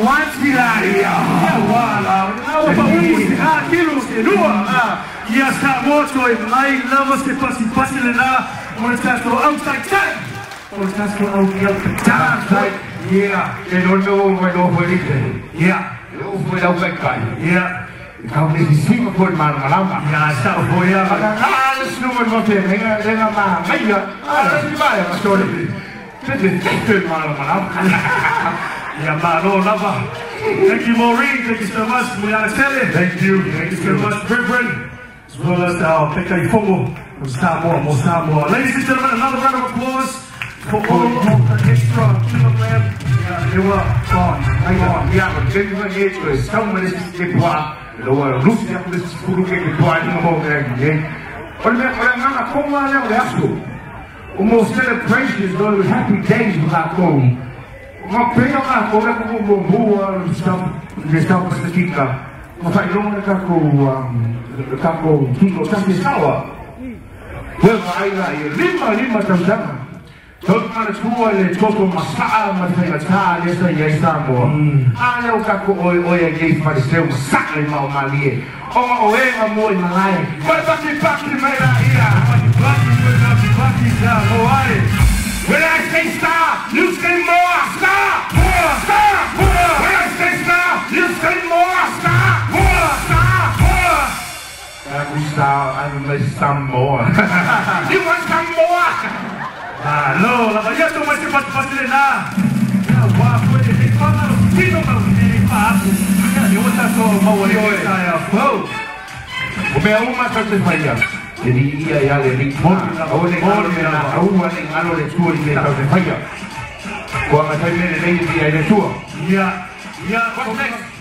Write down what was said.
wanti la ya wala au pamoja kilo senua ya sa moto e mai lava se pasi na montasto outside time montasto outside yeah they don't know where to go yeah without that guy yeah kau ni sima pun malam ya sa boya alles numer wat dengan ma maya alles di bawah masuk ni itu malam ya malo lava. Thank you, Maureen. Thank you so much, Muyana Sele. Thank you So much, Reverend, as well as our Pekka Ifongo from Samoa. Ladies and gentlemen, another round of applause for all of the extra kilogram. They were gone. Yeah, but then when you go, someone is getting one. Lower, losing up this food, getting one more than again. But I'm not a former level. Almost celebrations, those happy days without home. Uma pena lá, como é que eu vou rua, estão para ficar. Mas vai longe com tudo, está pessoal. Well, aí lima também. Todo mundo escuta ele toca massá, mas tem a cara, essa já está boa. Ah, eu caco oi aqui para ser um saco de mal malia. Oh, é amor na live. Vai bater meia já, boa. When I say stop, you say more. Stop! More! Stop! More! When I say stop, you say more. Stop! More! Stop! More! Every stop, I will some more. You want some more? No, la vaya tu mais fácil na. Ya wa puede que para los chinos no papo. Eu vou estar só mal aí, cara. O meu uma coisa mais jadi ia le ngalo le tuo le tau te whaia. Kua matai mene nei ia le tuo. Yeah, what's next?